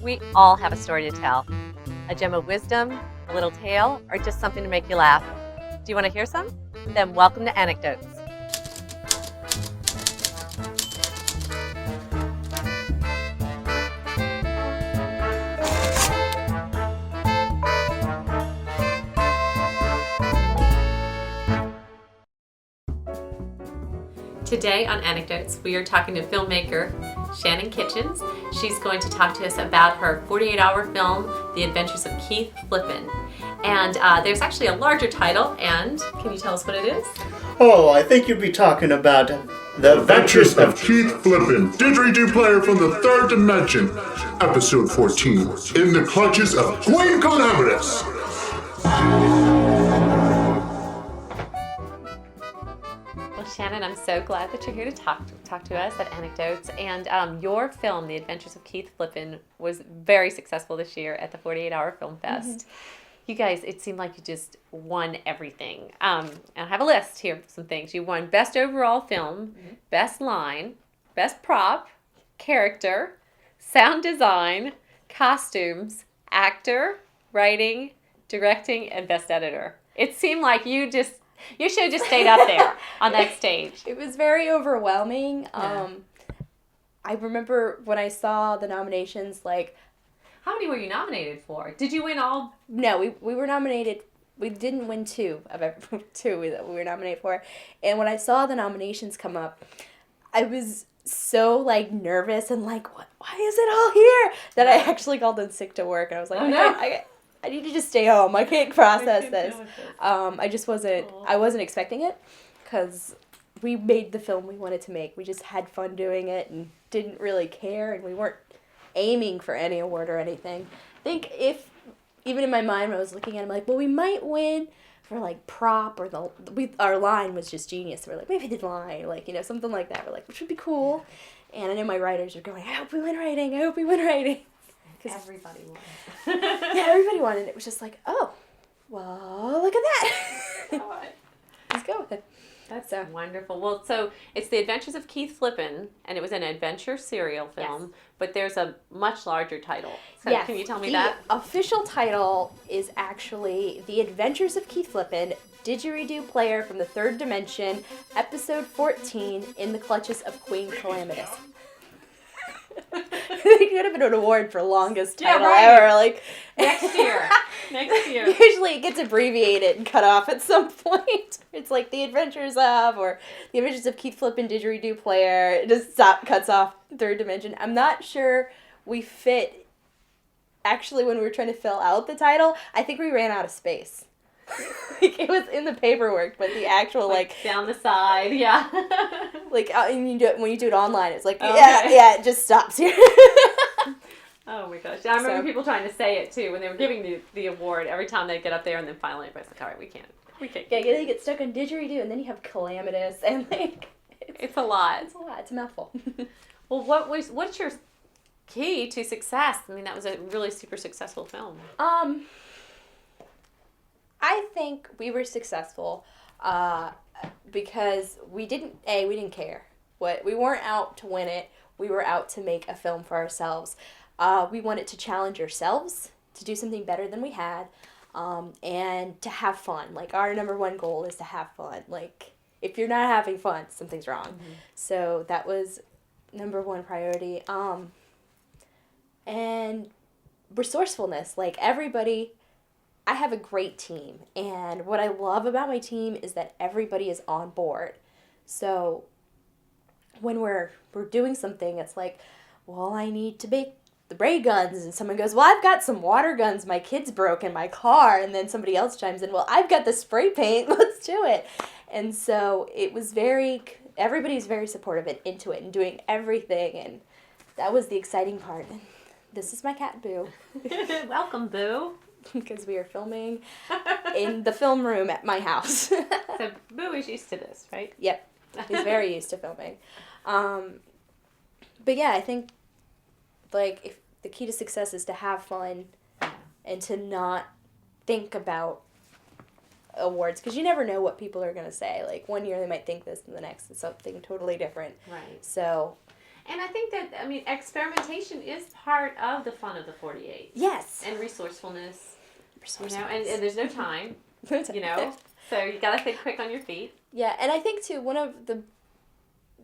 We all have a story to tell. A gem of wisdom, a little tale, or just something to make you laugh. Do you want to hear some? Then welcome to Anecdotes. Today on Anecdotes, we are talking to filmmaker Shannon Kitchens. She's going to talk to us about her 48-hour film, The Adventures of Keith Flippin. And there's actually a larger title, and can you tell us what it is? Oh, I think you'd be talking about The Adventures of Keith Flippin, didgeridoo player from the third dimension. Episode 14, In the Clutches of Queen Calamitous. Well, Shannon, I'm so glad that you're here to talk to us at Anecdotes. And your film, The Adventures of Keith Flippin, was very successful this year at the 48-Hour Film Fest. Mm-hmm. You guys, it seemed like you just won everything. And I have a list here of some things. You won Best Overall Film, Best Line, Best Prop, Character, Sound Design, Costumes, Actor, Writing, Directing, and Best Editor. It seemed like you should have just stayed up there on that stage. It was very overwhelming. Yeah. I remember when I saw the nominations, like... How many were you nominated for? Did you win all? No, we were nominated. We didn't win two that we were nominated for. And when I saw the nominations come up, I was so, like, nervous and like, what? Why is it all here? That I actually called in sick to work. And I was like, I need to just stay home. I can't process this. I wasn't expecting it because we made the film we wanted to make. We just had fun doing it and didn't really care, and we weren't aiming for any award or anything. I think even in my mind when I was looking at it, I'm like, well, we might win for like prop or our line was just genius. So we're like, maybe the line, like, something like that. We're like, which would be cool. And I know my writers are going, I hope we win writing. Because everybody won. Yeah, everybody won, and it was just like, oh, well, look at that. Let's go with it. That's wonderful. Well, so it's The Adventures of Keith Flippin, and it was an adventure serial film, but there's a much larger title. So yes. Can you tell me that? The official title is actually The Adventures of Keith Flippin, didgeridoo player from the third dimension, episode 14, In the Clutches of Queen Calamitous. It could have been an award for longest title ever. Like next year. Usually it gets abbreviated and cut off at some point. It's like The Adventures of, or The Adventures of Keith Flippin, didgeridoo player. It just cuts off third dimension. I'm not sure we fit. Actually, when we were trying to fill out the title, I think we ran out of space. Like, it was in the paperwork, but the actual like down the side, yeah. Like and when you do it online, it's like it just stops here. Oh my gosh! I remember people trying to say it too when they were giving the award. Every time they get up there, and then finally everybody's like, "All right, we can't." Yeah, you get stuck on didgeridoo, and then you have calamitous, and like it's a lot. It's a lot. It's a mouthful. Well, what's your key to success? I mean, that was a really super successful film. I think we were successful because we didn't care. We weren't out to win it. We were out to make a film for ourselves. We wanted to challenge ourselves to do something better than we had, and to have fun. Like, our number one goal is to have fun. Like, if you're not having fun, something's wrong. Mm-hmm. So that was number one priority. And resourcefulness. Like, everybody... I have a great team, and what I love about my team is that everybody is on board. So when we're doing something, it's like, well, I need to make the ray guns, and someone goes, well, I've got some water guns my kids broke in my car, and then somebody else chimes in, well, I've got the spray paint, let's do it. And so it was everybody's very supportive and into it and doing everything, and that was the exciting part. And this is my cat, Boo. Welcome, Boo. Because we are filming in the film room at my house. So Boo is used to this, right? Yep. He's very used to filming. But yeah, I think like if the key to success is to have fun and to not think about awards, because you never know what people are going to say. Like, one year they might think this, and the next is something totally different. Right. So... And I think that, I mean, experimentation is part of the fun of the 48. Yes. And resourcefulness. You know, and there's no time, you know, so you got to think quick on your feet. Yeah, and I think, too, one of the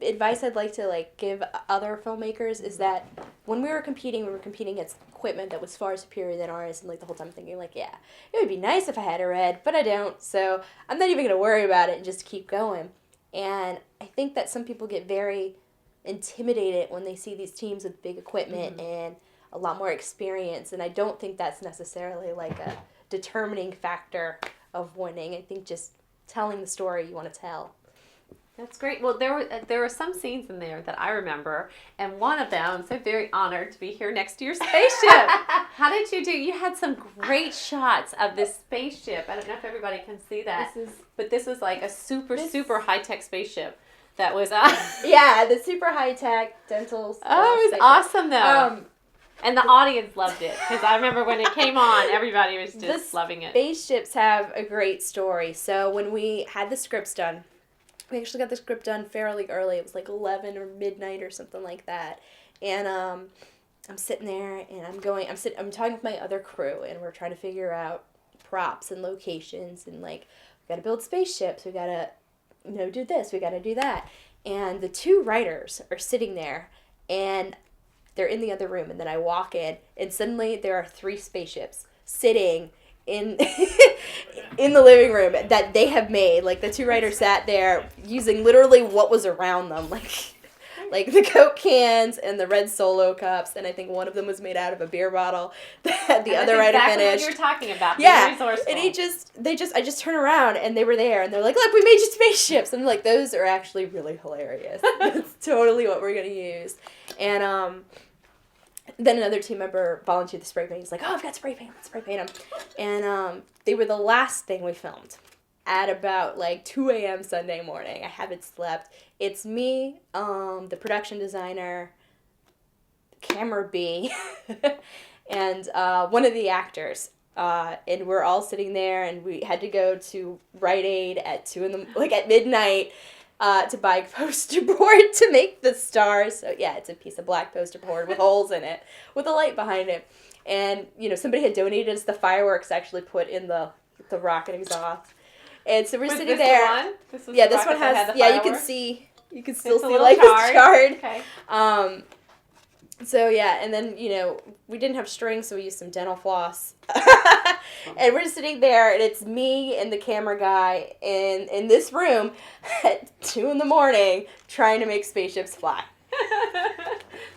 advice I'd like to, like, give other filmmakers is that when we were competing against equipment that was far superior than ours, and, like, the whole time thinking, like, yeah, it would be nice if I had a red, but I don't, so I'm not even going to worry about it and just keep going. And I think that some people get very intimidated when they see these teams with big equipment and a lot more experience, and I don't think that's necessarily, like, a determining factor of winning. I think just telling the story you want to tell. That's great. Well, there were some scenes in there that I remember, and one of them, I'm so very honored to be here next to your spaceship. How did you do? You had some great shots of this spaceship. I don't know if everybody can see that, but this was like a super high-tech spaceship that was... Yeah, the super high-tech dental... it was awesome, though. And the audience loved it, because I remember when it came on, everybody was just loving it. Spaceships have a great story. So when we had the scripts done, we actually got the script done fairly early. It was like 11 or midnight or something like that. And I'm sitting there, and I'm talking with my other crew, and we're trying to figure out props and locations, and, like, we got to build spaceships. We got to, do this. We got to do that. And the two writers are sitting there, and they're in the other room, and then I walk in, and suddenly there are 3 spaceships sitting in in the living room that they have made. Like, the two writers sat there using literally what was around them, like the Coke cans and the red Solo cups, and I think one of them was made out of a beer bottle that the other writer finished. What you were talking about. Yeah, resourceful. And I just turn around, and they were there, and they're like, "Look, we made you spaceships." And I'm like, "Those are actually really hilarious. That's totally what we're gonna use." And then another team member volunteered the spray paint. He's like, "Oh, I've got spray paint. Let's spray paint them." And they were the last thing we filmed at about, like, 2 a.m. Sunday morning. I haven't slept. It's me, the production designer, camera B, and one of the actors. And we're all sitting there, and we had to go to Rite Aid at at midnight to buy poster board to make the stars. So yeah, it's a piece of black poster board with holes in it, with a light behind it. And, somebody had donated us the fireworks actually put in the rocket exhaust. And so we're sitting there. This one has, you can still see, like, it's charred. Okay. So yeah, and then, we didn't have strings, so we used some dental floss. And we're just sitting there, and it's me and the camera guy in this room at 2 a.m. trying to make spaceships fly.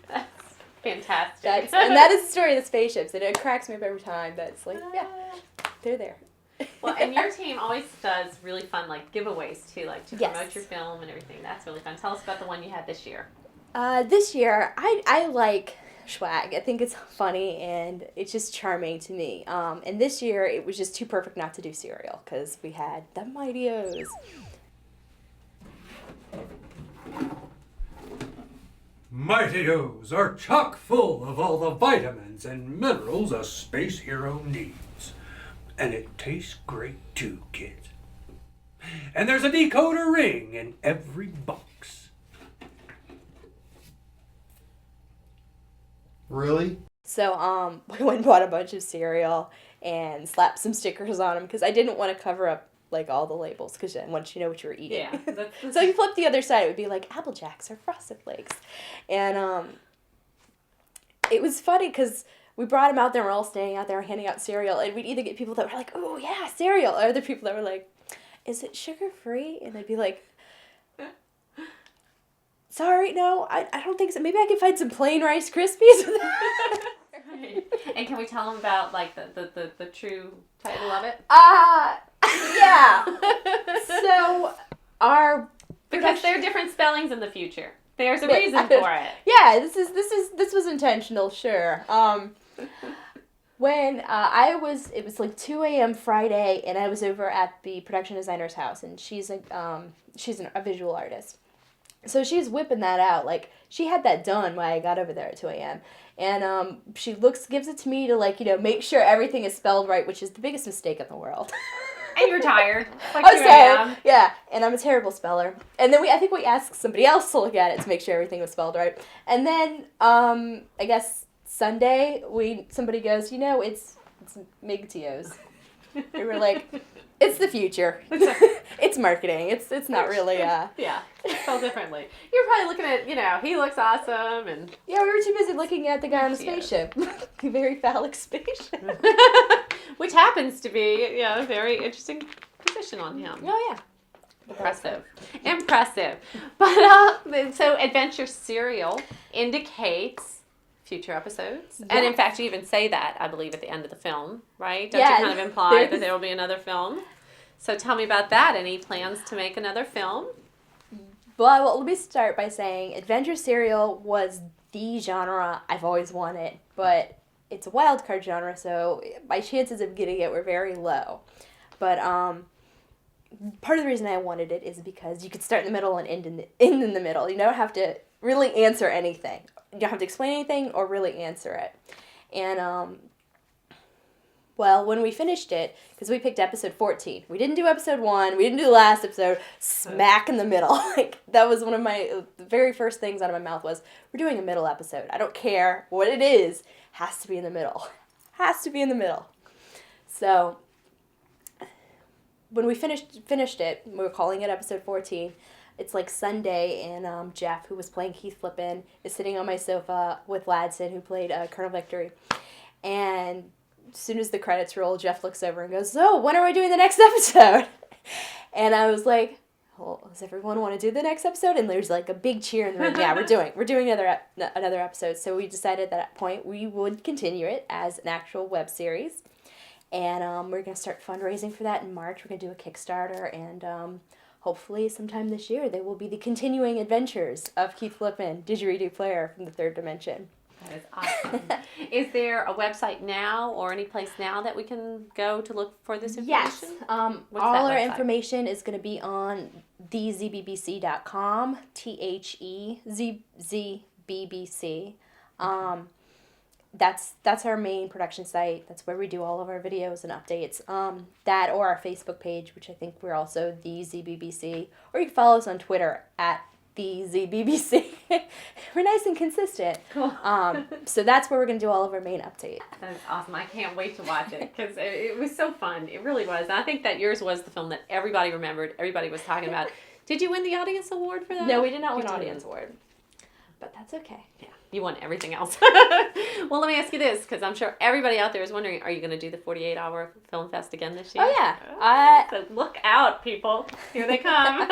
That's fantastic. And that is the story of the spaceships, and it cracks me up every time. That's like, yeah, they're there. Well, and your team always does really fun, like, giveaways, too, like, to promote your film and everything. That's really fun. Tell us about the one you had this year. This year, I like swag. I think it's funny, and it's just charming to me. And this year, it was just too perfect not to do cereal, because we had the Mighty O's. Mighty O's are chock full of all the vitamins and minerals a space hero needs. And it tastes great too, kids. And there's a decoder ring in every box. Really? So, we went and bought a bunch of cereal and slapped some stickers on them, because I didn't want to cover up, like, all the labels, because once you know what you were eating. Yeah. So you flip the other side, it would be like Apple Jacks or Frosted Flakes. And it was funny, because we brought them out there, and we're all standing out there handing out cereal, and we'd either get people that were like, "Oh, yeah, cereal," or other people that were like, "Is it sugar-free?" And I'd be like, "Sorry, no, I don't think so. Maybe I can find some plain Rice Krispies." Right. And can we tell them about, like, the true title of it? Yeah. So, because there are different spellings in the future. There's a reason for it. Yeah, this was intentional, sure. When it was like 2 a.m. Friday, and I was over at the production designer's house, and she's a visual artist. So she's whipping that out. Like, she had that done when I got over there at 2 a.m. And she gives it to me to, like, make sure everything is spelled right, which is the biggest mistake in the world. And you're tired. It's like I was 2 a.m. tired. Yeah, and I'm a terrible speller. And then I think we asked somebody else to look at it to make sure everything was spelled right. And then I guess Sunday somebody goes, it's MGTOs. We were like, it's the future. It's marketing. It's not really. Yeah, it's spelled differently. You're probably looking at, he looks awesome, and Yeah, we were too busy looking at the guy on the spaceship. A very phallic spaceship. which happens to be a very interesting position on him. Oh yeah. Impressive. But so Adventure Serial indicates future episodes. And in fact, you even say that, I believe, at the end of the film, right? Don't you kind of imply that there will be another film? So tell me about that. Any plans to make another film? Well, let me start by saying Adventure Serial was the genre I've always wanted, but it's a wild card genre, so my chances of getting it were very low. But part of the reason I wanted it is because you could start in the middle and end in the middle. You don't have to really answer anything. You don't have to explain anything or really answer it. And, when we finished it, because we picked episode 14, we didn't do episode 1, we didn't do the last episode, smack in the middle. That was one of the very first things out of my mouth was, we're doing a middle episode. I don't care what it is, has to be in the middle. Has to be in the middle. So, when we finished it, we were calling it episode 14. It's like Sunday, and Jeff, who was playing Keith Flippin, is sitting on my sofa with Ladson, who played Colonel Victory. And as soon as the credits roll, Jeff looks over and goes, "So, when are we doing the next episode?" And I was like, "Well, does everyone want to do the next episode?" And there's like a big cheer in the room. Yeah, we're doing another episode. So we decided at that point we would continue it as an actual web series. And we're going to start fundraising for that in March. We're going to do a Kickstarter, and hopefully sometime this year they will be the continuing adventures of Keith Flippin, didgeridoo player from the third dimension. That is awesome. Is there a website now or any place now that we can go to look for this information? Yes. All our website? Information information is going to be on thezbbc.com, THEZZBBC. That's our main production site. That's where we do all of our videos and updates. That or our Facebook page, which I think we're also the ZBBC. Or you can follow us on Twitter at the ZBBC. We're nice and consistent. Cool. So that's where we're going to do all of our main updates. That is awesome. I can't wait to watch it because it was so fun. It really was. And I think that yours was the film that everybody remembered. Everybody was talking about. Did you win the audience award for that? No, we did not You win didn't. audience award. But that's okay. Yeah, you won everything else. Well, let me ask you this, because I'm sure everybody out there is wondering, are you going to do the 48-hour film fest again this year? Oh, yeah. So look out, people. Here they come.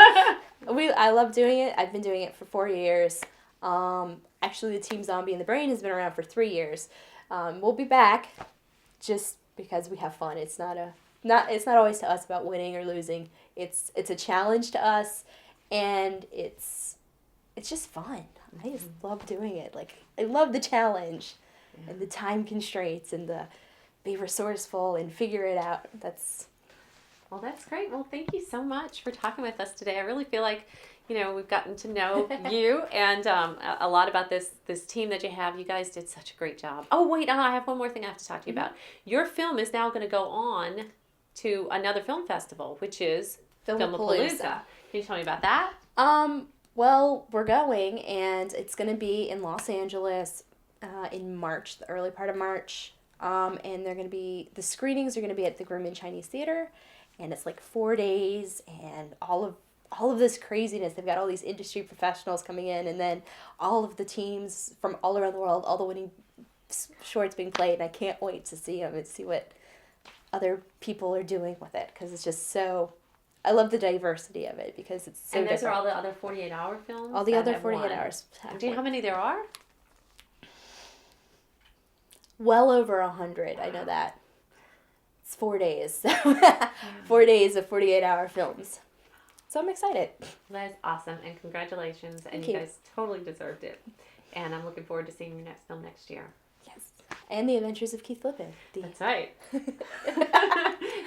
I love doing it. I've been doing it for 4 years. Actually, the Team Zombie in the Brain has been around for 3 years. We'll be back just because we have fun. It's not always to us about winning or losing. It's a challenge to us, and it's just fun. I just love doing it. Like, I love the challenge and the time constraints and the be resourceful and figure it out. Well, that's great. Well, thank you so much for talking with us today. I really feel like, we've gotten to know you and a lot about this team that you have. You guys did such a great job. Oh, wait, I have one more thing I have to talk to you about. Your film is now going to go on to another film festival, which is Filmapalooza. Can you tell me about that? Well, we're going, and it's going to be in Los Angeles in March, the early part of March. And the screenings are going to be at the Grumman Chinese Theater, and it's like 4 days, and all of this craziness. They've got all these industry professionals coming in, and then all of the teams from all around the world, all the winning shorts being played, and I can't wait to see them and see what other people are doing with it, because it's just so... I love the diversity of it because it's so different. And those different. are all the other 48-hour films? All the other 48 hours. Do you know how many there are? Well over 100, I know that. It's 4 days. 4 days of 48-hour films. So I'm excited. That is awesome, and congratulations. And Thank you you. guys totally deserved it. And I'm looking forward to seeing your next film next year. Yes. And The Adventures of Keith Flippin. That's right.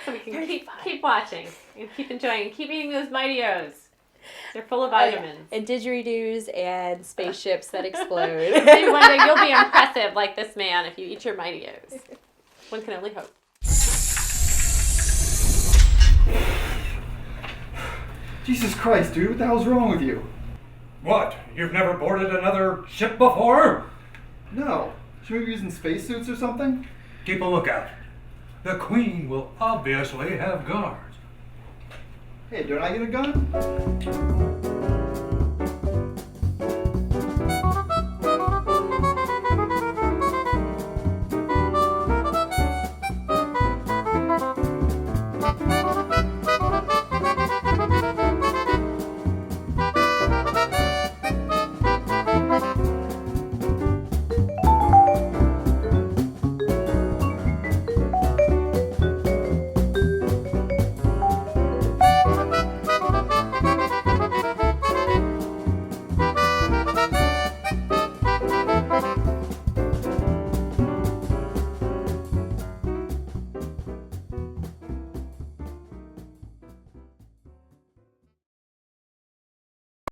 So we can keep watching and keep enjoying and keep eating those Mighty-O's. They're full of vitamins. And didgeridoos and spaceships that explode. Maybe one day you'll be impressive like this man if you eat your Mighty-O's. One can only hope. Jesus Christ, dude, what the hell's wrong with you? What? You've never boarded another ship before? No. Should we be using spacesuits or something? Keep a lookout. The Queen will obviously have guards. Hey, don't I get a gun?